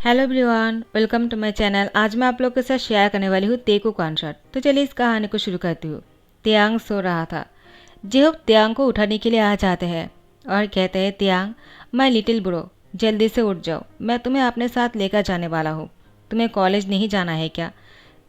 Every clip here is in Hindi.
Hello everyone, welcome to my channel. आज मैं आप लोग के साथ शेयर करने वाली हूँ तेकू कॉन्सर्ट। तो चलिए इस कहानी को शुरू करती हूँ। तियांग सो रहा था। जेहोब तियांग को उठाने के लिए आ जाते हैं और कहते हैं, तियांग माय लिटिल ब्रो, जल्दी से उठ जाओ, मैं तुम्हें अपने साथ लेकर जाने वाला हूँ। तुम्हें कॉलेज नहीं जाना है क्या?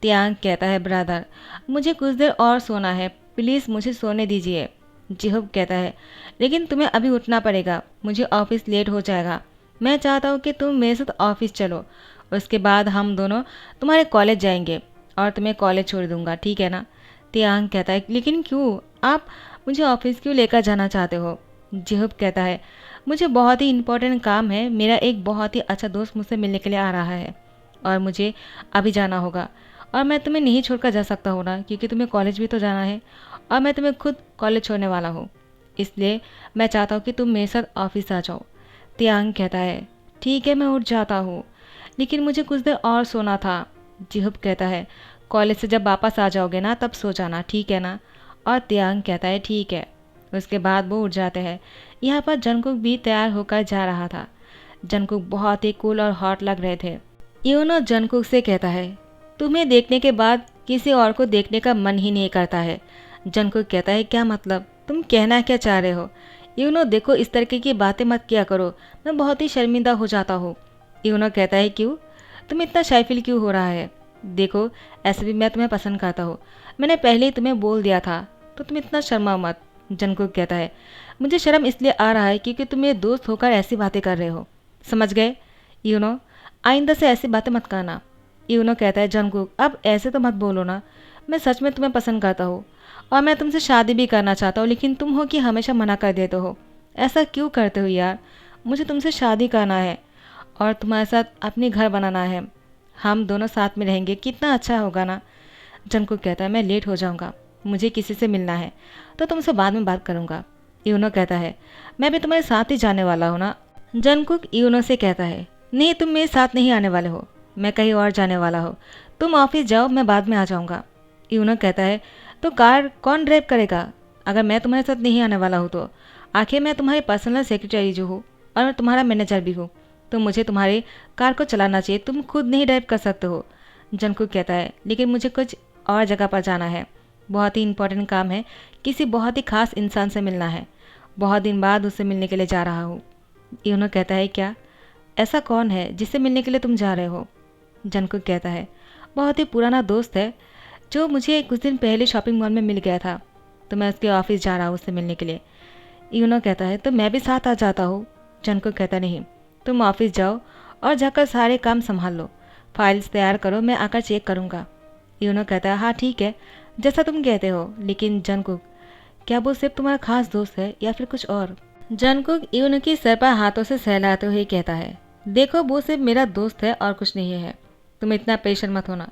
तियांग कहता है, ब्रदर मुझे कुछ देर और सोना है, प्लीज़ मुझे सोने दीजिए। जेहोब कहता है, लेकिन तुम्हें अभी उठना पड़ेगा, मुझे ऑफिस लेट हो जाएगा। मैं चाहता हूँ कि तुम मेरे साथ ऑफिस चलो, उसके बाद हम दोनों तुम्हारे कॉलेज जाएंगे और तुम्हें कॉलेज छोड़ दूंगा, ठीक है ना? तियांग कहता है, लेकिन क्यों? आप मुझे ऑफिस क्यों लेकर जाना चाहते हो? जेहूब कहता है, मुझे बहुत ही इंपॉर्टेंट काम है, मेरा एक बहुत ही अच्छा दोस्त मुझसे मिलने के लिए आ रहा है और मुझे अभी जाना होगा और मैं तुम्हें नहीं छोड़कर जा सकता हूँ ना, क्योंकि तुम्हें कॉलेज भी तो जाना है और मैं तुम्हें खुद कॉलेज छोड़ने वाला हूँ। इसलिए मैं चाहता हूँ कि तुम मेरे साथ ऑफिस आ जाओ। तियांग कहता है, ठीक है मैं उठ जाता हूँ, लेकिन मुझे कुछ देर और सोना था। जिहुब कहता है, कॉलेज से जब वापस आ जाओगे ना तब सो जाना, ठीक है ना? और तियांग कहता है, ठीक है। उसके बाद वो उठ जाते हैं। यहाँ पर जंगकुक भी तैयार होकर जा रहा था। जंगकुक बहुत ही कूल और हॉट लग रहे थे। यूनो जंगकुक से कहता है, तुम्हें देखने के बाद किसी और को देखने का मन ही नहीं करता है। जंगकुक कहता है, क्या मतलब? तुम कहना क्या चाह रहे हो? यूनो देखो, इस तरीके की बातें मत किया करो, मैं बहुत ही शर्मिंदा हो जाता हूँ। यूनो कहता है, क्यों? तुम इतना शाइफिल क्यों हो रहा है? देखो, ऐसे भी मैं तुम्हें पसंद करता हूँ, मैंने पहले ही तुम्हें बोल दिया था, तो तुम इतना शर्मा मत। जंगकुक कहता है, मुझे शर्म इसलिए आ रहा है क्योंकि तुम मेरे दोस्त होकर ऐसी बातें कर रहे हो, समझ गए? यूनो आइंदा से ऐसी बातें मत करना। यूनो कहता है, जंगकुक अब ऐसे तो मत बोलो ना, मैं सच में तुम्हें पसंद करता हूँ और मैं तुमसे शादी भी करना चाहता हूँ, लेकिन तुम हो कि हमेशा मना कर देते हो। ऐसा क्यों करते हो यार? मुझे तुमसे शादी करना है और तुम्हारे साथ अपनी घर बनाना है, हम दोनों साथ में रहेंगे, कितना अच्छा होगा ना? जंगकुक कहता है, मैं लेट हो जाऊंगा, मुझे किसी से मिलना है, तो तुमसे बाद में बात करूंगा। यूनो कहता है, मैं भी तुम्हारे साथ ही जाने वाला हूँ ना? जंगकुक यूनो से कहता है, नहीं तुम मेरे साथ नहीं आने वाले हो, मैं कहीं और जाने वाला हूँ, तुम ऑफिस जाओ, मैं बाद में आ जाऊँगा। यूनो कहता है, तो कार कौन ड्राइव करेगा अगर मैं तुम्हारे साथ नहीं आने वाला हूँ तो? आखिर मैं तुम्हारी पर्सनल सेक्रेटरी जो हूँ और मैं तुम्हारा मैनेजर भी हूँ, तो मुझे तुम्हारी कार को चलाना चाहिए, तुम खुद नहीं ड्राइव कर सकते हो। जंगकुक कहता है, लेकिन मुझे कुछ और जगह पर जाना है, बहुत ही इंपॉर्टेंट काम है, किसी बहुत ही खास इंसान से मिलना है, बहुत दिन बाद उससे मिलने के लिए जा रहा हूँ। यूनो कहता है, क्या? ऐसा कौन है जिससे मिलने के लिए तुम जा रहे हो? जंगकुक कहता है, बहुत ही पुराना दोस्त है जो मुझे कुछ दिन पहले शॉपिंग मॉल में मिल गया था, तो मैं उसके ऑफिस जा रहा हूँ उससे मिलने के लिए। यूनो कहता है, तो मैं भी साथ आ जाता हूँ। जंगकुक कहता, नहीं, तुम ऑफिस जाओ और जाकर सारे काम संभाल लो, फाइल्स तैयार करो, मैं आकर चेक करूँगा। यूनो कहता है, हाँ ठीक है, जैसा तुम कहते हो। लेकिन जंगकुक, क्या वो सिर्फ तुम्हारा खास दोस्त है या फिर कुछ और? जंगकुक यूनो की सर पर हाथों से सहलाते हुए कहता है, देखो वो सिर्फ मेरा दोस्त है और कुछ नहीं है, तुम इतना पेशेंट मत होना,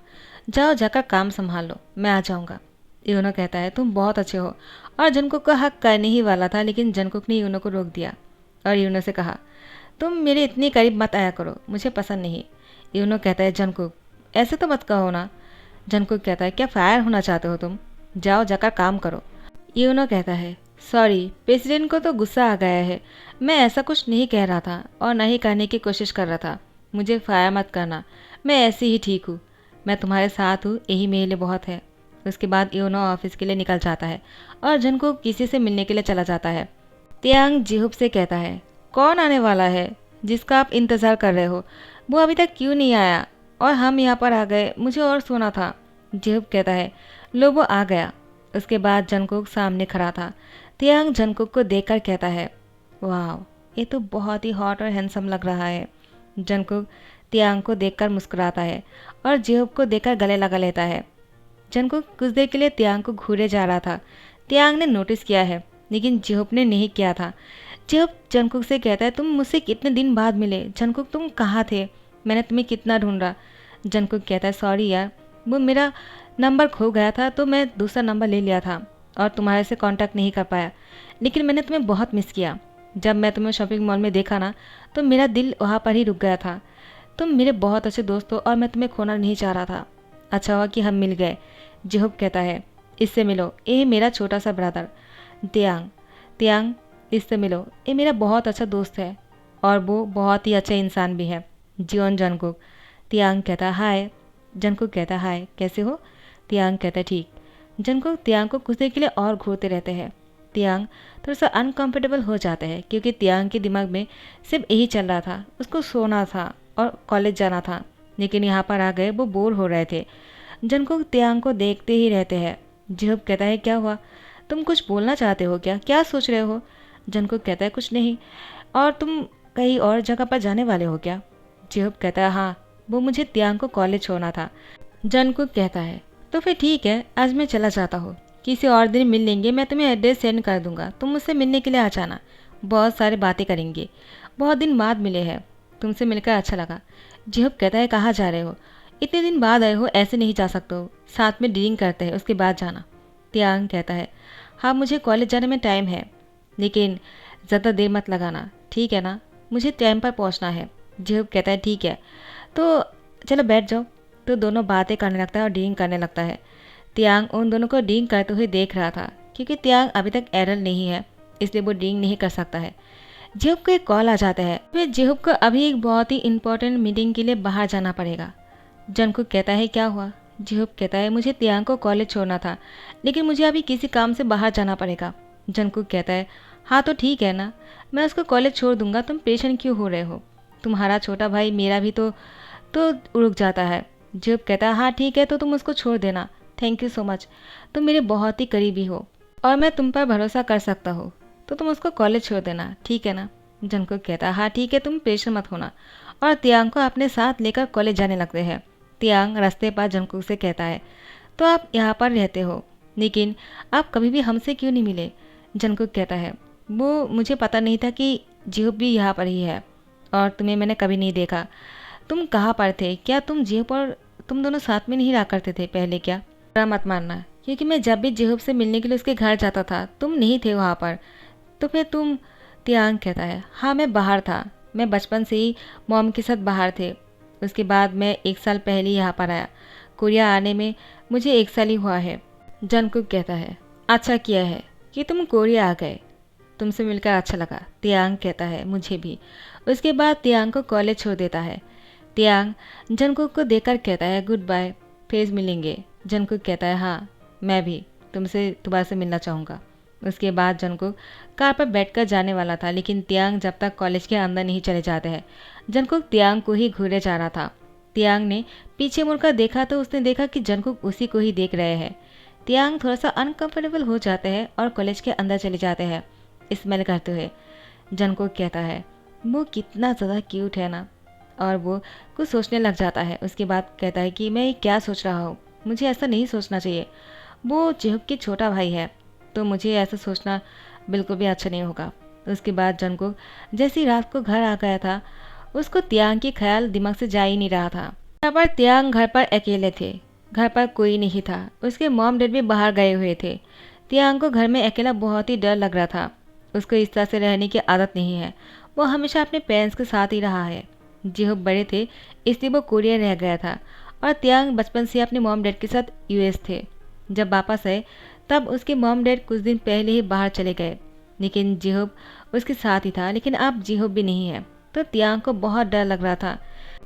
जाओ जाकर काम संभाल लो, मैं आ जाऊँगा। यूनो कहता है, तुम बहुत अच्छे हो, और जंगकुक का हक करने ही वाला था, लेकिन जंगकुक ने यूनो को रोक दिया और यूनो से कहा, तुम मेरे इतनी करीब मत आया करो, मुझे पसंद नहीं। यूनो कहता है, जंगकुक ऐसे तो मत कहो ना। जंगकुक कहता है, क्या फायर होना चाहते हो तुम? जाओ जाकर काम करो। यूनो कहता है, सॉरी, प्रेसिडेंट को तो गुस्सा आ गया है, मैं ऐसा कुछ नहीं कह रहा था और ना ही करने की कोशिश कर रहा था, मुझे फायर मत करना, मैं ऐसे ही ठीक हूँ, मैं तुम्हारे साथ हूँ, यही मेरे लिए बहुत है। उसके बाद यूनो ऑफिस के लिए निकल जाता है और जंगकुक किसी से मिलने के लिए चला जाता है। तियांग जिहुब से कहता है, कौन आने वाला है जिसका आप इंतज़ार कर रहे हो? वो अभी तक क्यों नहीं आया और हम यहाँ पर आ गए, मुझे और सोना था। जिहुब कहता है, लो वो आ गया। उसके बाद जंगकुक सामने खड़ा था। तियांग जंगकुक को देखकर कहता है, वाह, ये तो बहुत ही हॉट और हैंडसम लग रहा है। जंगकुक तियांग को देखकर मुस्कुराता है और जिहुब को देखकर गले लगा लेता है। जंगकुक कुछ देर के लिए तियांग को घूरे जा रहा था। तियांग ने नोटिस किया है, लेकिन जिहुब ने नहीं किया था। जिहुब जंगकुक से कहता है, तुम मुझसे कितने दिन बाद मिले? जंगकुक तुम कहाँ थे? मैंने तुम्हें कितना ढूंढा। जंगकुक कहता है, सॉरी यार, वो मेरा नंबर खो गया था तो मैं दूसरा नंबर ले लिया था और तुम्हारे से कांटेक्ट नहीं कर पाया, लेकिन मैंने तुम्हें बहुत मिस किया। जब मैं तुम्हें शॉपिंग मॉल में देखा ना तो मेरा दिल वहाँ पर ही रुक गया था। तुम मेरे बहुत अच्छे दोस्त हो और मैं तुम्हें खोना नहीं चाह रहा था। अच्छा हुआ कि हम मिल गए। जिहुब कहता है, इससे मिलो, ये मेरा छोटा सा ब्रदर तियांग। तियांग इससे मिलो, ये मेरा बहुत अच्छा दोस्त है और वो बहुत ही अच्छा इंसान भी है। Xeon Jungkook. तियांग कहता हाय। जंगकुक कहता हाय, कैसे हो? तियांग कहता ठीक। जंगकुक तियांग को कुछ देर के लिए और घूरते रहते हैं। तियांग थोड़ा सा अनकंफर्टेबल हो जाता है क्योंकि तियांग के दिमाग में सिर्फ यही चल रहा था, उसको सोना था और कॉलेज जाना था। लेकिन यहाँ पर आ गए वो बोर हो रहे थे। जंगकुक तियांग को देखते ही रहते हैं। जिहुब कहता है क्या हुआ, तुम कुछ बोलना चाहते हो क्या, क्या सोच रहे हो? जंगकुक कहता है कुछ नहीं। और तुम कहीं और जगह पर जाने वाले हो क्या? जिहुब कहता है हाँ, वो मुझे तियांग को कॉलेज छोड़ना था। जंगकुक कहता है तो फिर ठीक है, आज मैं चला जाता हूँ, किसी और दिन मिल लेंगे, मैं तुम्हें एड्रेस सेंड कर दूंगा, तुम मुझसे मिलने के लिए आ जाना, बहुत सारी बातें करेंगे, बहुत दिन बाद मिले हैं, तुमसे मिलकर अच्छा लगा। जिहुब कहता है कहाँ जा रहे हो, इतने दिन बाद आए हो, ऐसे नहीं जा सकते हो, साथ में ड्रिंक करते हैं उसके बाद जाना। तियांग कहता है हाँ मुझे कॉलेज जाने में टाइम है, लेकिन ज़्यादा देर मत लगाना, ठीक है ना, मुझे टाइम पर पहुँचना है। जिहुब कहता है ठीक है, तो चलो बैठ जाओ। तो दोनों बातें करने लगता है और ड्रिंक करने लगता है। तियांग उन दोनों को ड्रिंक करते हुए देख रहा था क्योंकि तियांग अभी तक एडल्ट नहीं है, इसलिए वो ड्रिंक नहीं कर सकता है। जिहुब को एक कॉल आ जाता है, फिर जिहुब को अभी एक बहुत ही इंपॉर्टेंट मीटिंग के लिए बाहर जाना पड़ेगा। जंगकुक कहता है क्या हुआ? जिहुब कहता है मुझे तियांग को कॉलेज छोड़ना था, लेकिन मुझे अभी किसी काम से बाहर जाना पड़ेगा। जंगकुक कहता है हाँ तो ठीक है ना, मैं उसको कॉलेज छोड़ दूंगा, तुम परेशान क्यों हो रहे हो, तुम्हारा छोटा भाई मेरा भी तो रुक जाता है। जिहुब कहता है हाँ ठीक है, तो तुम उसको छोड़ देना, थैंक यू सो मच, तुम मेरे बहुत ही करीबी हो और मैं तुम पर भरोसा कर सकता हूँ, तो तुम उसको कॉलेज छोड़ देना, ठीक है ना? जंगकुक कहता है हाँ ठीक है, तुम परेशान मत होना, और तियांग को अपने साथ लेकर कॉलेज जाने लगते हैं। तियांग रास्ते पर जंगकुक से कहता है तो आप यहाँ पर रहते हो, लेकिन आप कभी भी हमसे क्यों नहीं मिले? जंगकुक कहता है वो मुझे पता नहीं था कि जिहुब भी यहाँ पर ही है और तुम्हें मैंने कभी नहीं देखा, तुम कहाँ पर थे, क्या तुम जिहुब और तुम दोनों साथ में नहीं रहा करते थे पहले क्या? बुरा मत मानना, क्योंकि मैं जब भी जिहुब से मिलने के लिए उसके घर जाता था तुम नहीं थे वहाँ पर, तो फिर तुम। तियांग कहता है हाँ मैं बाहर था, मैं बचपन से ही मॉम के साथ बाहर थे, उसके बाद मैं 1 साल पहले यहाँ पर आया, कोरिया आने में मुझे 1 साल ही हुआ है। जंगकुक कहता है अच्छा किया है कि तुम कोरिया आ गए, तुमसे मिलकर अच्छा लगा। तियांग कहता है मुझे भी। उसके बाद तियांग को कॉलेज छोड़ देता है। तियांग जंगकुक को देखकर कहता है गुड बाय, फिर मिलेंगे। जंगकुक कहता है हाँ मैं भी तुमसे दोबारा से मिलना चाहूँगा। उसके बाद जंगकुक कार पर बैठकर जाने वाला था, लेकिन तियांग जब तक कॉलेज के अंदर नहीं चले जाते हैं। जंगकुक तियांग को ही घूरे जा रहा था। तियांग ने पीछे मुड़कर देखा तो उसने देखा कि जंगकुक उसी को ही देख रहे हैं। तियांग थोड़ा सा अनकंफर्टेबल हो जाते हैं और कॉलेज के अंदर चले जाते हैं स्मेल करते हुए। जंगकुक कहता है वो कितना ज़्यादा क्यूट है ना, और वो कुछ सोचने लग जाता है। उसके बाद कहता है कि मैं क्या सोच रहा हूँ, मुझे ऐसा नहीं सोचना चाहिए, वो जिहुब के छोटा भाई है, तो मुझे ऐसा सोचना बिल्कुल भी अच्छा नहीं होगा। उसके बाद जंगकुक जैसी रात को घर आ गया था, उसको तियांग की ख्याल दिमाग से जा ही नहीं रहा था। यहाँ पर तियांग घर पर अकेले थे, घर पर कोई नहीं था, उसके मॉम डैड भी बाहर गए हुए थे। तियांग को घर में अकेला बहुत ही डर लग रहा था, उसको इस तरह से रहने की आदत नहीं है, वो हमेशा अपने पेरेंट्स के साथ ही रहा है। जिहुब बड़े थे इसलिए वो कोरिया रह गया था, और तियांग बचपन से अपने मॉम डैड के साथ यूएस थे। जब वापस आए तब उसके मॉम डैड कुछ दिन पहले ही बाहर चले गए, लेकिन जिहुब उसके साथ ही था। लेकिन अब जिहुब भी नहीं है, तो तियांग को बहुत डर लग रहा था।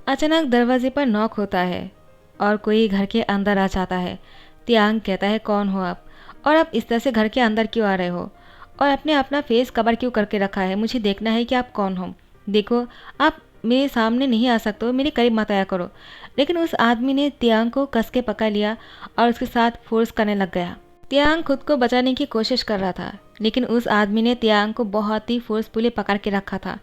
अचानक दरवाजे पर नॉक होता है और कोई घर के अंदर आ जाता है। तियांग कहता है कौन हो आप, और आप इस तरह से घर के अंदर क्यों आ रहे हो, और आपने अपना फेस कवर क्यों करके रखा है, मुझे देखना है कि आप कौन हो, देखो आप मेरे सामने नहीं आ सकते हो, मेरे करीब मत आया करो। लेकिन उस आदमी ने तियांग को कस के पकड़ लिया और उसके साथ फोर्स करने लग गया। तियांग खुद को बचाने की कोशिश कर रहा था, लेकिन उस आदमी ने तियांग को बहुत ही फोर्सफुली पकड़ के रखा था।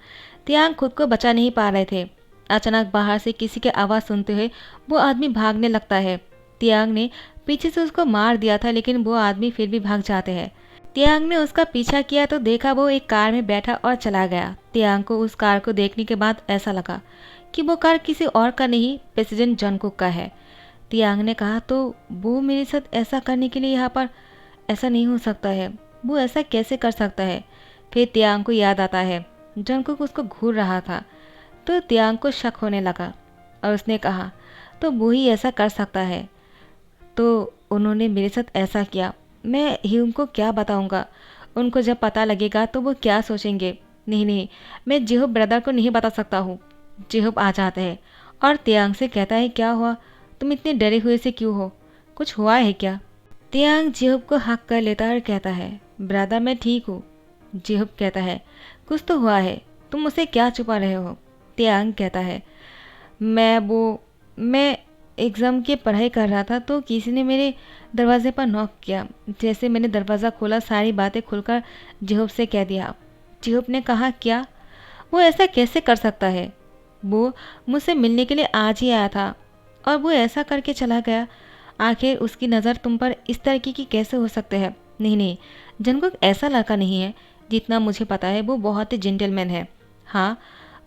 तियांग खुद को बचा नहीं पा रहे थे। अचानक बाहर से किसी की आवाज़ सुनते हुए वो आदमी भागने लगता है। तियांग ने पीछे से उसको मार दिया था, लेकिन वो आदमी फिर भी भाग जाते हैं। तियांग ने उसका पीछा किया तो देखा वो एक कार में बैठा और चला गया। तियांग को उस कार को देखने के बाद ऐसा लगा कि वो कार किसी और का नहीं, प्रेसिडेंट जंगकुक का है। तियांग ने कहा तो वो मेरे साथ ऐसा करने के लिए यहाँ पर, ऐसा नहीं हो सकता है, वो ऐसा कैसे कर सकता है। फिर तियांग को याद आता है जंगकुक उसको घूर रहा था, तो तियांग को शक होने लगा और उसने कहा तो वो ही ऐसा कर सकता है, तो उन्होंने मेरे साथ ऐसा किया, मैं ही उनको क्या बताऊंगा, उनको जब पता लगेगा तो वो क्या सोचेंगे। नहीं नहीं, मैं जिहुब ब्रदर को नहीं बता सकता हूँ, जेहूब आ जाता है और तियांग से कहता है, क्या हुआ, तुम इतने डरे हुए से क्यों हो, कुछ हुआ है क्या? तियांग जेहूब को हक कर लेता है और कहता है, ब्रदर मैं ठीक हूँ। जेहूब कहता है, कुछ तो हुआ है, तुम मुझसे क्या छुपा रहे हो? तियांग कहता है, मैं एग्ज़ाम की पढ़ाई कर रहा था तो किसी ने मेरे दरवाजे पर नॉक किया। जैसे मैंने दरवाज़ा खोला सारी बातें खुलकर जेहूब से कह दिया। जेहूब ने कहा, क्या? वो ऐसा कैसे कर सकता है? वो मुझसे मिलने के लिए आज ही आया था और वो ऐसा करके चला गया। आखिर उसकी नज़र तुम पर इस तरीके की कैसे हो सकते हैं? नहीं नहीं, जंगकुक ऐसा लड़का नहीं है। जितना मुझे पता है वो बहुत ही जेंटलमैन है। हाँ,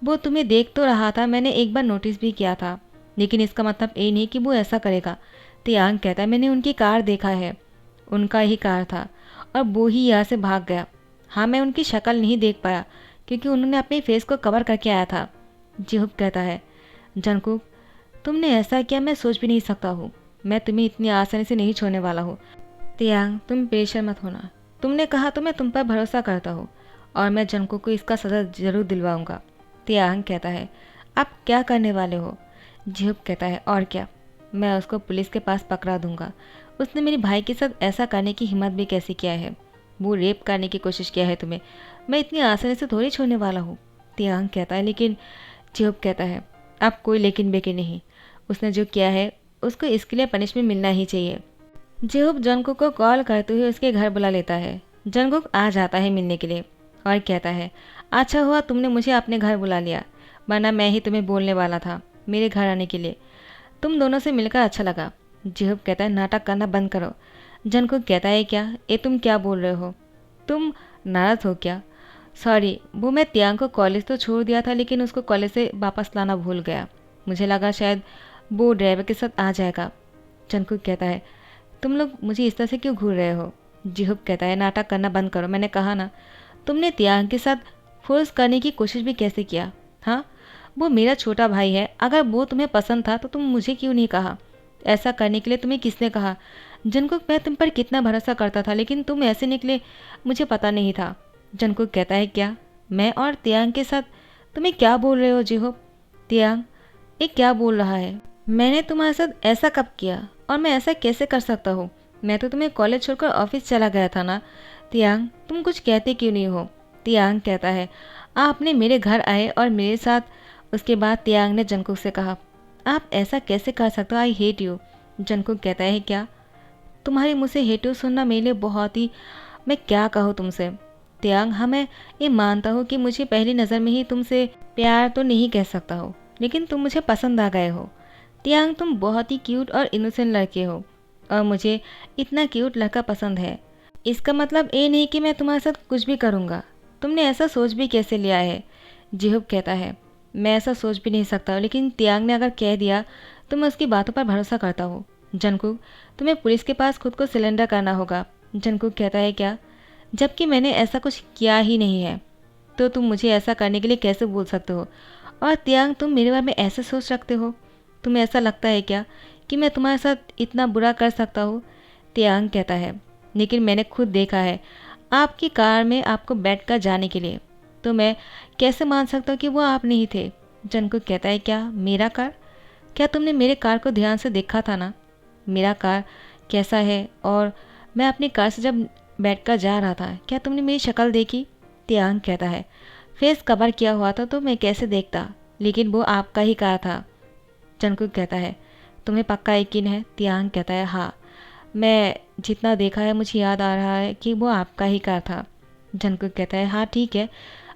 वो तुम्हें देख तो रहा था, मैंने एक बार नोटिस भी किया था, लेकिन इसका मतलब ये नहीं कि वो ऐसा करेगा। तियांग कहता है, मैंने उनकी कार देखा है, उनका ही कार था और वो ही यहाँ से भाग गया। हाँ, मैं उनकी शक्ल नहीं देख पाया क्योंकि उन्होंने अपने फेस को कवर करके आया था। जिहुब कहता है, जंगकुक तुमने ऐसा किया मैं सोच भी नहीं सकता हूँ। मैं तुम्हें इतनी आसानी से नहीं छोड़ने वाला हूँ। तियांग तुम बेशर्म मत होना, तुमने कहा तो मैं तुम पर भरोसा करता हूँ और मैं जंगकुक को इसका सज़ा ज़रूर दिलवाऊंगा। तियांग कहता है, आप क्या करने वाले हो? जिहुब कहता है, और क्या, मैं उसको पुलिस के पास पकड़ा दूंगा। उसने मेरे भाई के साथ ऐसा करने की हिम्मत भी कैसे किया है? वो रेप करने की कोशिश किया है तुम्हें, मैं इतनी आसानी से थोड़ी छोड़ने वाला हूँ। तियांग कहता है, लेकिन जिहुब कहता है, अब कोई लेकिन बेकिन नहीं, उसने जो किया है उसको इसके लिए पनिशमेंट मिलना ही चाहिए। जिहुब जंगकुक को कॉल करते हुए उसके घर बुला लेता है। जंगकुक आ जाता है मिलने के लिए और कहता है, अच्छा हुआ तुमने मुझे अपने घर बुला लिया, वरना मैं ही तुम्हें बोलने वाला था मेरे घर आने के लिए। तुम दोनों से मिलकर अच्छा लगा। जिहुब कहता है, नाटक करना बंद करो। जंगकुक कहता है, क्या ये तुम क्या बोल रहे हो? तुम नाराज़ हो क्या? सॉरी, वो मैं तियांग को कॉलेज तो छोड़ दिया था लेकिन उसको कॉलेज से वापस लाना भूल गया। मुझे लगा शायद वो ड्राइवर के साथ आ जाएगा। जंगकुक कहता है, तुम लोग मुझे इस तरह से क्यों घूर रहे हो? जिहुब कहता है, नाटक करना बंद करो, मैंने कहा ना। तुमने तियांग के साथ फोर्स करने की कोशिश भी कैसे किया? हाँ, वो मेरा छोटा भाई है, अगर वो तुम्हें पसंद था तो तुम मुझे क्यों नहीं कहा? ऐसा करने के लिए तुम्हें किसने कहा? जंगकुक मैं तुम पर कितना भरोसा करता था, लेकिन तुम ऐसे निकले मुझे पता नहीं था। जंगकुक कहता है, क्या मैं और तियांग के साथ? तुम्हें क्या बोल रहे हो जिहुब? तियांग ये क्या बोल रहा है? मैंने तुम्हारे साथ ऐसा कब किया और मैं ऐसा कैसे कर सकता हूँ? मैं तो तुम्हें कॉलेज छोड़कर ऑफिस चला गया था ना। तियांग तुम कुछ कहते क्यों नहीं हो? तियांग कहता है, आपने मेरे घर आए और मेरे साथ। उसके बाद तियांग ने जंगकुक से कहा, आप ऐसा कैसे कर सकते हो? I hate you. जंगकुक कहता है, क्या तुम्हारे मुँह से हेट यू सुनना मेरे लिए बहुत ही, मैं क्या कहूँ तुमसे। तियांग हाँ, मैं ये मानता हूँ कि मुझे पहली नज़र में ही तुमसे प्यार तो नहीं कह सकता हो, लेकिन तुम मुझे पसंद आ गए हो। तियांग तुम बहुत ही क्यूट और इनोसेंट लड़के हो और मुझे इतना क्यूट लड़का पसंद है। इसका मतलब ये नहीं कि मैं तुम्हारे साथ कुछ भी करूँगा। तुमने ऐसा सोच भी कैसे लिया है? जिहुब कहता है, मैं ऐसा सोच भी नहीं सकता, लेकिन तियांग ने अगर कह दिया तो मैं उसकी बातों पर भरोसा करता हूँ। जंगकुक तुम्हें पुलिस के पास खुद को सिलेंडर करना होगा। जंगकुक कहता है, क्या? जबकि मैंने ऐसा कुछ किया ही नहीं है, तो तुम मुझे ऐसा करने के लिए कैसे बोल सकते हो? और तियांग तुम मेरे बारे में ऐसे सोच रखते हो? तुम्हें ऐसा लगता है क्या कि मैं तुम्हारे साथ इतना बुरा कर सकता हूँ? तियांग कहता है, लेकिन मैंने खुद देखा है आपकी कार में आपको बैठकर जाने के लिए, तो मैं कैसे मान सकता हूँ कि वो आप नहीं थे? जंगकुक कहता है, क्या मेरा कार? क्या तुमने मेरे कार को ध्यान से देखा था ना? मेरा कार कैसा है और मैं अपनी कार से जब बैठकर जा रहा था, क्या तुमने मेरी शक्ल देखी? तियांग कहता है, फेस कवर किया हुआ था तो मैं कैसे देखता, लेकिन वो आपका ही कार था। जंगकुक कहता है, तुम्हें पक्का यकीन है? तियांग कहता है, हाँ, मैं जितना देखा है मुझे याद आ रहा है कि वो आपका ही कार था। जंगकुक कहता है, हाँ ठीक है,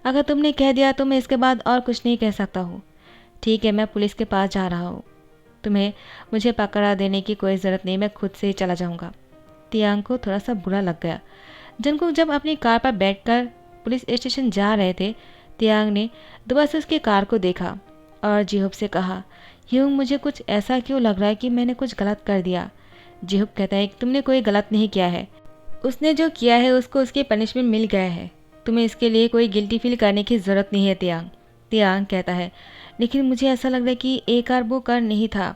अगर तुमने कह दिया तो मैं इसके बाद और कुछ नहीं कह सकता हूँ। ठीक है, मैं पुलिस के पास जा रहा हूँ, तुम्हें मुझे पकड़ा देने की कोई ज़रूरत नहीं, मैं खुद से ही चला जाऊँगा। तियांग को थोड़ा सा बुरा लग गया। जंगकुक जब अपनी कार पर बैठकर पुलिस स्टेशन जा रहे थे, तियांग ने दोबारा से उसकी कार को देखा और जिहुब से कहा, यूँ मुझे कुछ ऐसा क्यों लग रहा है कि मैंने कुछ गलत कर दिया? जिहुब कहता है, तुमने कोई गलत नहीं किया है, उसने जो किया है उसको उसकी पनिशमेंट मिल गया है, तुम्हें इसके लिए कोई गिल्टी फील करने की ज़रूरत नहीं है। तियांग तियांग कहता है, लेकिन मुझे ऐसा लग रहा है कि एक कार वो कार नहीं था।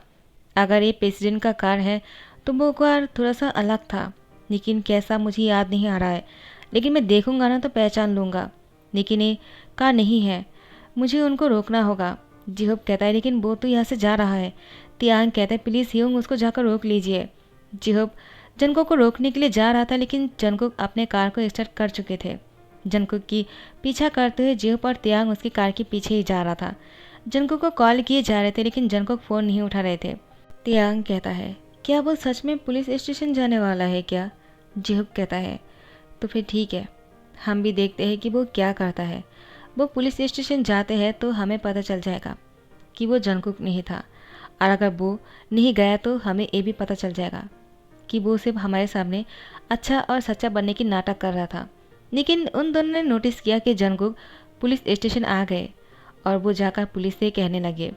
अगर ये प्रेसिडेंट का कार है तो वो कार थोड़ा सा अलग था, लेकिन कैसा मुझे याद नहीं आ रहा है, लेकिन मैं देखूंगा ना तो पहचान लूँगा। लेकिन ये कार नहीं है, मुझे उनको रोकना होगा। जिहोप कहता है लेकिन वो तो यहाँ से जा रहा है। तियांग कहता है प्लीज़ ह्योंग उसको जाकर रोक लीजिए। जिहोप जंगकुक को रोकने के लिए जा रहा था लेकिन जंगकुक अपने कार को स्टार्ट कर चुके थे। जंगकुक की पीछा करते हुए जिहोप और तियांग उसकी कार के पीछे ही जा रहा था। जंगकुक को कॉल किए जा रहे थे लेकिन जंगकुक फ़ोन नहीं उठा रहे थे। तियांग कहता है क्या वो सच में पुलिस स्टेशन जाने वाला है क्या? जिहोप कहता है तो फिर ठीक है, हम भी देखते हैं कि वो क्या करता है। वो पुलिस स्टेशन जाते हैं तो हमें पता चल जाएगा कि वो जंगकुक नहीं था, और अगर वो नहीं गया तो हमें ये भी पता चल जाएगा कि वो सिर्फ हमारे सामने अच्छा और सच्चा बनने की नाटक कर रहा था। लेकिन उन दोनों ने नोटिस किया कि जंगकुक पुलिस स्टेशन आ गए और वो जाकर पुलिस से कहने लगे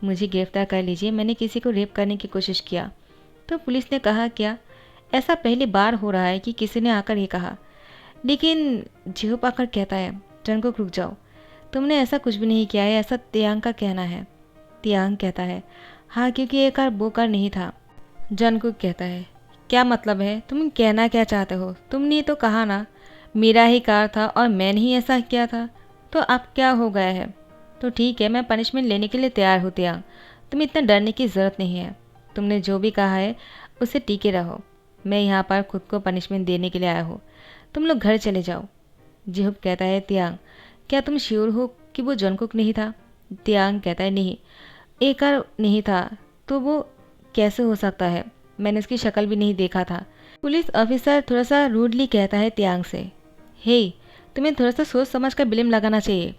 मुझे गिरफ्तार कर लीजिए, मैंने किसी को रेप करने की कोशिश किया। तो पुलिस ने कहा क्या ऐसा पहली बार हो रहा है कि किसी ने आकर ये कहा? लेकिन जिहोप आकर कहता है जंगकुक रुक जाओ, तुमने ऐसा कुछ भी नहीं किया है, ऐसा तियांग का कहना है। तियांग कहता है हाँ क्योंकि ये कार वो कार नहीं था। जंगकुक कहता है क्या मतलब है, तुम कहना क्या चाहते हो? तुमने तो कहा ना मेरा ही कार था और मैंने ही ऐसा किया था, तो अब क्या हो गया है? तो ठीक है, मैं पनिशमेंट लेने के लिए तैयार हूँ तियांग, तुम्हें इतना डरने की ज़रूरत नहीं है। तुमने जो भी कहा है उससे टिके रहो, मैं यहाँ पर खुद को पनिशमेंट देने के लिए आया हूँ, तुम लोग घर चले जाओ। जिहोप कहता है तियांग क्या तुम श्योर हो कि वो जंगकुक नहीं था? तियांग कहता है नहीं, एक कार नहीं था तो वो कैसे हो सकता है, मैंने उसकी शक्ल भी नहीं देखा था। पुलिस ऑफिसर थोड़ा सा रूडली कहता है तियांग से हे तुम्हें थोड़ा सा सोच समझ कर ब्लेम लगाना चाहिए,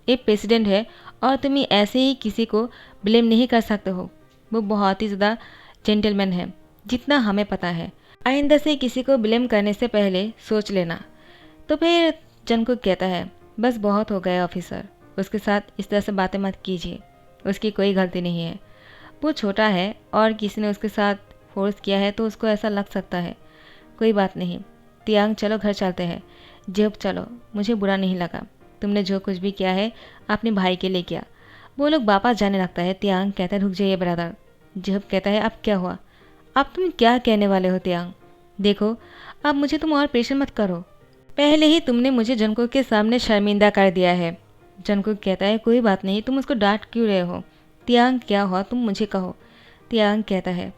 एक प्रेसिडेंट है और तुम ऐसे ही किसी को ब्लेम नहीं कर सकते हो। वो बहुत ही ज़्यादा जेंटलमैन है जितना हमें पता है, आइंदा से किसी को ब्लेम करने से पहले सोच लेना। तो फिर जंगकुक कहता है बस बहुत हो गया ऑफिसर, उसके साथ इस तरह से बातें मत कीजिए, उसकी कोई गलती नहीं है, वो छोटा है और किसी ने उसके साथ फोर्स किया है तो उसको ऐसा लग सकता है, कोई बात नहीं। तियांग चलो घर चलते हैं। जिहोप चलो, मुझे बुरा नहीं लगा, तुमने जो कुछ भी किया है अपने भाई के लिए किया। वो लोग वापस जाने लगता है। तियांग कहता है रुक जाइए ब्रदर। जिहोप कहता है अब क्या हुआ, अब तुम क्या कहने वाले हो तियांग? देखो अब मुझे तुम और प्रेशर मत करो, पहले ही तुमने मुझे जंगकुक के सामने शर्मिंदा कर दिया है। जंगकुक कहता है कोई बात नहीं, तुम उसको डांट क्यों रहे हो? तियांग क्या हुआ तुम मुझे कहो। तियांग कहता है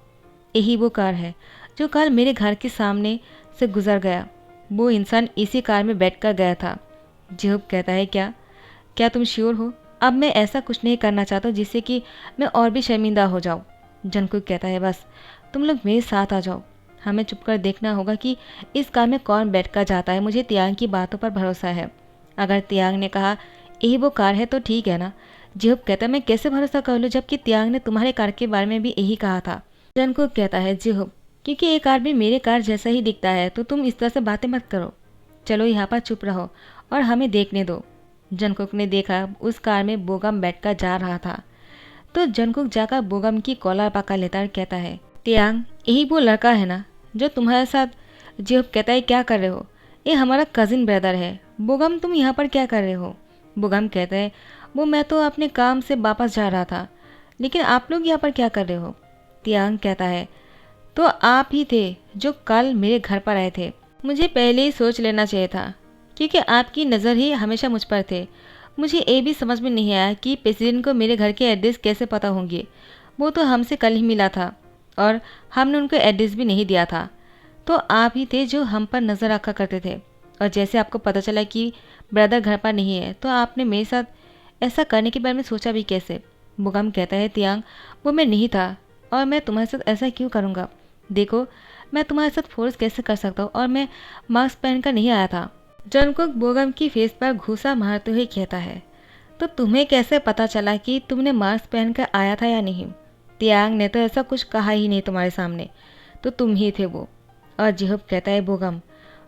यही वो कार है जो कल मेरे घर के सामने से गुजर गया, वो इंसान इसी कार में बैठकर गया था। जिहोप कहता है क्या क्या तुम श्योर हो? अब मैं ऐसा कुछ नहीं करना चाहता जिससे कि मैं और भी शर्मिंदा हो जाऊँ। जंगकुक कहता है बस तुम लोग मेरे साथ आ जाओ, हमें चुप कर देखना होगा कि इस कार में कौन बैठकर जाता है। मुझे तियांग की बातों पर भरोसा है। अगर तियांग ने कहा यही वो कार है तो ठीक है ना। जिहोप कहता है मैं कैसे भरोसा कर लूँ जबकि तियांग ने तुम्हारे कार के बारे में भी यही कहा था। जंगकुक कहता है जिहोप क्योंकि ये कार भी मेरे कार जैसा ही दिखता है, तो तुम इस तरह से बातें मत करो, चलो यहाँ पर चुप रहो और हमें देखने दो। जंगकुक ने देखा उस कार में बोगम बैठकर जा रहा था, तो जंगकुक जाकर बोगम की कॉलर पकड़ लेता और कहता है तियांग यही वो लड़का है ना जो तुम्हारे साथ? जिहोप कहता है क्या कर रहे हो, ये हमारा कजिन ब्रदर है। बोगम तुम यहाँ पर क्या कर रहे हो? बोगम कहता है वो मैं तो अपने काम से वापस जा रहा था, लेकिन आप लोग यहाँ पर क्या कर रहे हो? तियांग कहता है तो आप ही थे जो कल मेरे घर पर आए थे, मुझे पहले ही सोच लेना चाहिए था क्योंकि आपकी नज़र ही हमेशा मुझ पर थे। मुझे ये भी समझ में नहीं आया कि प्रेसिडेंट को मेरे घर के एड्रेस कैसे पता होंगे, वो तो हमसे कल ही मिला था और हमने उनको एड्रेस भी नहीं दिया था, तो आप ही थे जो हम पर नज़र रखा करते थे। और जैसे आपको पता चला कि ब्रदर घर पर नहीं है तो आपने मेरे साथ ऐसा करने के बारे में सोचा भी कैसे? बोगम कहता है तियांग वो मैं नहीं था और मैं तुम्हारे साथ ऐसा क्यों करूँगा? देखो मैं तुम्हारे साथ फोर्स कैसे कर सकता हूँ, और मैं मास्क पहनकर नहीं आया था। जंगकुक बोगम की फेस पर घूसा मारते हुए कहता है तो तुम्हें कैसे पता चला कि तुमने मास्क पहनकर आया था या नहीं? तियांग ने तो ऐसा कुछ कहा ही नहीं तुम्हारे सामने, तो तुम ही थे वो। और जिहोप कहता है बोगम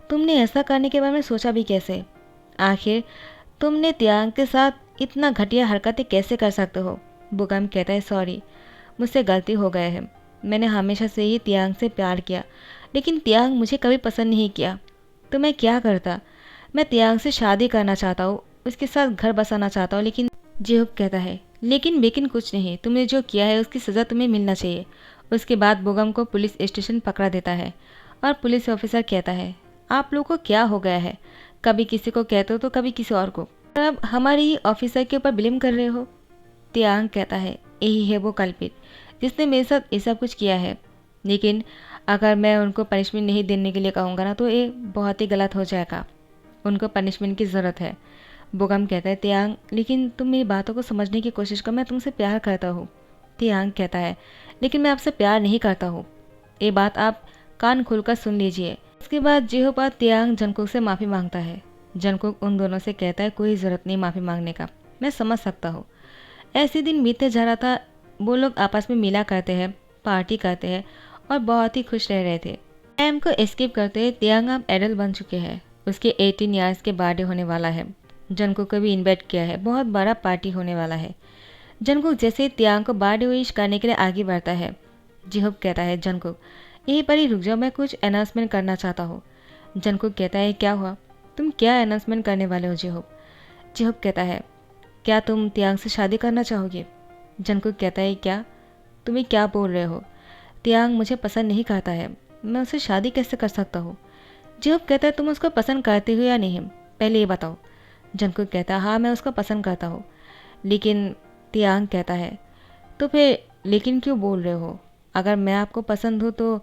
तुमने ऐसा करने के बारे में सोचा भी कैसे? आखिर तुमने तियांग के साथ इतना घटिया हरकतें कैसे कर सकते हो? बोगम कहता है सॉरी, मुझसे गलती हो गया है, मैंने हमेशा से ही तियांग से प्यार किया, लेकिन तियांग मुझे कभी पसंद नहीं किया, तो मैं क्या करता? मैं तियांग से शादी करना चाहता हूँ, उसके साथ घर बसाना चाहता हूँ, लेकिन जिहोप कहता है लेकिन कुछ नहीं, तुमने जो किया है उसकी सज़ा तुम्हें मिलना चाहिए। उसके बाद बोगम को पुलिस स्टेशन पकड़ा देता है और पुलिस ऑफिसर कहता है आप लोगों को क्या हो गया है, कभी किसी को कहते हो तो कभी किसी और को, और अब हमारे ही ऑफिसर के ऊपर ब्लेम कर रहे हो। तियांग कहता है यही है वो कल्पित जिसने मेरे साथ ये सब कुछ किया है, लेकिन अगर मैं उनको पनिशमेंट नहीं देने के लिए कहूँगा ना तो ये बहुत ही गलत हो जाएगा। उनको पनिशमेंट की ज़रूरत है। बोगम कहता है तियांग लेकिन तुम मेरी बातों को समझने की कोशिश करो, मैं तुमसे प्यार करता हूँ। तियांग कहता है लेकिन मैं आपसे प्यार नहीं करता हूँ। ये बात आप कान खोलकर सुन लीजिए। इसके बाद जेहोपा तियांग जंगकुक से माफ़ी मांगता है। जंगकुक उन दोनों से कहता है कोई ज़रूरत नहीं माफ़ी मांगने का, मैं समझ सकता हूँ। ऐसे दिन बीतते जा रहा था, वो लोग आपस में मिला करते हैं, पार्टी करते हैं और बहुत ही खुश रह रहे थे। टाइम को एस्केप करते तियांग अब एडल्ट बन चुके हैं। उसके 18 ईयर्स के बर्थडे होने वाला है। जंगकुक को भी इन्वाइट किया है, बहुत बड़ा पार्टी होने वाला है। जंगकुक जैसे ही तियांग को बर्थडे विश करने के लिए आगे बढ़ता है, जिहोप कहता है जंगकुक यहीं पर ही रुक जाओ, मैं कुछ अनाउंसमेंट करना चाहता हूँ। जंगकुक कहता है क्या हुआ, तुम क्या अनाउंसमेंट करने वाले हो जिहोप? जिहोप कहता है क्या तुम तियांग से शादी करना चाहोगे? जंगकुक कहता है क्या, तुम्हें क्या बोल रहे हो? तियांग मुझे पसंद नहीं करता है, मैं उससे शादी कैसे कर सकता हूँ? जिहोप कहता है तुम उसको पसंद करते हो या नहीं, पहले ये बताओ। जंगकुक कहता है हाँ मैं उसको पसंद करता हूँ। लेकिन तियांग कहता है तो फिर लेकिन क्यों बोल रहे हो, अगर मैं आपको पसंद हूँ तो?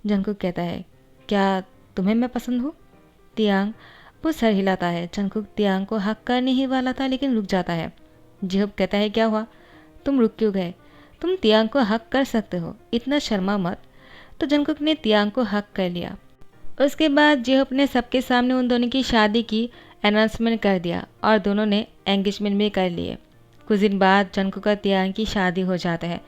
जंगकुक कहता है क्या तुम्हें मैं पसंद हूँ? तियांग वो सर हिलाता है। जंगकुक तियांग को हक करने ही वाला था लेकिन रुक जाता है। जिहोप कहता है क्या हुआ, तुम रुक क्यों गए? तुम तियांग को हक कर सकते हो, इतना शर्मा मत। तो जंगकुक ने तियांग को हक कर लिया। उसके बाद जिहोप ने सबके सामने उन दोनों की शादी की अनाउंसमेंट कर दिया और दोनों ने एंगेजमेंट भी कर लिए। कुछ दिन बाद जंगकुक और तियांग की शादी हो जाता है।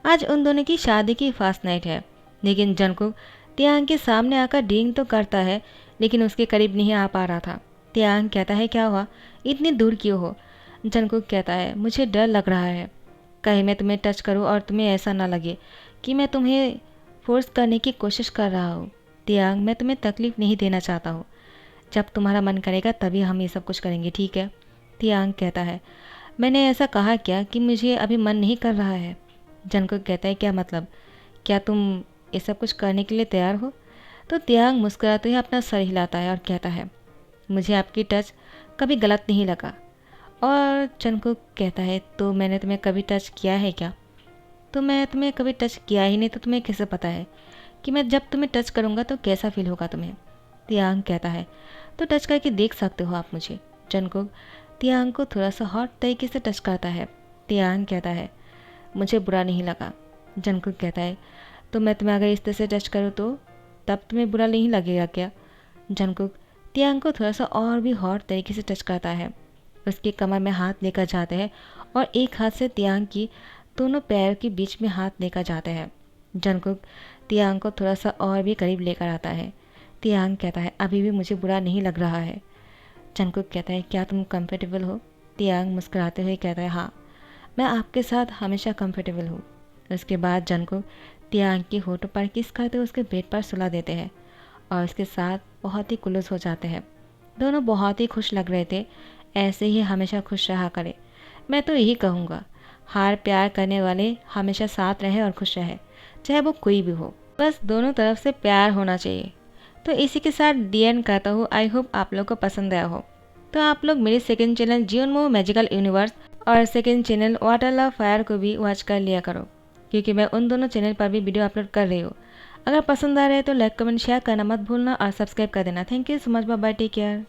आज उन दोनों की शादी की फर्स्ट नाइट है, लेकिन जंगकुक तियांग के सामने आकर ड्रिंक तो करता है लेकिन उसके करीब नहीं आ पा रहा था। तियांग कहता है क्या हुआ, इतनी दूर क्यों हो? जंगकुक कहता है मुझे डर लग रहा है, कहीं मैं तुम्हें टच करूं और तुम्हें ऐसा ना लगे कि मैं तुम्हें फोर्स करने की कोशिश कर रहा हूँ। तियांग मैं तुम्हें तकलीफ़ नहीं देना चाहता हूँ, जब तुम्हारा मन करेगा तभी हम ये सब कुछ करेंगे, ठीक है? तियांग कहता है मैंने ऐसा कहा क्या कि मुझे अभी मन नहीं कर रहा है? जंगकुक कहता है क्या मतलब, क्या तुम ये सब कुछ करने के लिए तैयार हो? तो तियांग मुस्कुराते हुए अपना सर हिलाता है और कहता है मुझे आपकी टच कभी गलत नहीं लगा। और जंगकुक कहता है तो मैंने तुम्हें कभी टच किया है क्या? तो मैं तुम्हें कभी टच किया ही नहीं तो तुम्हें कैसे पता है कि मैं जब तुम्हें टच करूँगा तो कैसा फील होगा तुम्हें? तियांग कहता है तो टच करके देख सकते हो आप मुझे। जंगकुक तियांग को थोड़ा सा हॉट तरीके से टच करता है। तियांग कहता है मुझे बुरा नहीं लगा। जंगकुक कहता है तो मैं तुम्हें अगर इस तरह से टच करूँ तो तब तुम्हें बुरा नहीं लगेगा क्या? जंगकुक तियांग को थोड़ा सा और भी हॉट तरीके से टच करता है। उसके कमर में हाथ लेकर जाते हैं और एक हाथ से तियांग की दोनों पैर के बीच में हाथ लेकर जाते हैं। जंगकुक तियांग को थोड़ा सा और भी करीब लेकर आता है। तियांग कहता है अभी भी मुझे बुरा नहीं लग रहा है। जंगकुक कहता है क्या तुम कंफर्टेबल हो? तियांग मुस्कुराते हुए कहता है हाँ, मैं आपके साथ हमेशा कंफर्टेबल हूँ। उसके बाद जंगकुक तियांग की होठों पर किस करते उसके बेड पर सुला देते हैं और उसके साथ बहुत ही क्लोज हो जाते हैं। दोनों बहुत ही खुश लग रहे थे, ऐसे ही हमेशा खुश रहा करे। मैं तो यही कहूँगा, हार प्यार करने वाले हमेशा साथ रहे और खुश रहे, चाहे वो कोई भी हो, बस दोनों तरफ से प्यार होना चाहिए। तो इसी के साथ डी एंड कहता हूँ। आई होप आप लोग को पसंद आया हो। तो आप लोग मेरे सेकंड चैनल जियोनमो मैजिकल यूनिवर्स और second channel water love fire को भी वॉच कर लिया करो, क्योंकि मैं उन दोनों चैनल पर भी वीडियो अपलोड कर रही हूँ। अगर पसंद आ रहे हैं तो लाइक कमेंट शेयर करना मत भूलना और सब्सक्राइब कर देना। Thank you so much, bye bye, take care.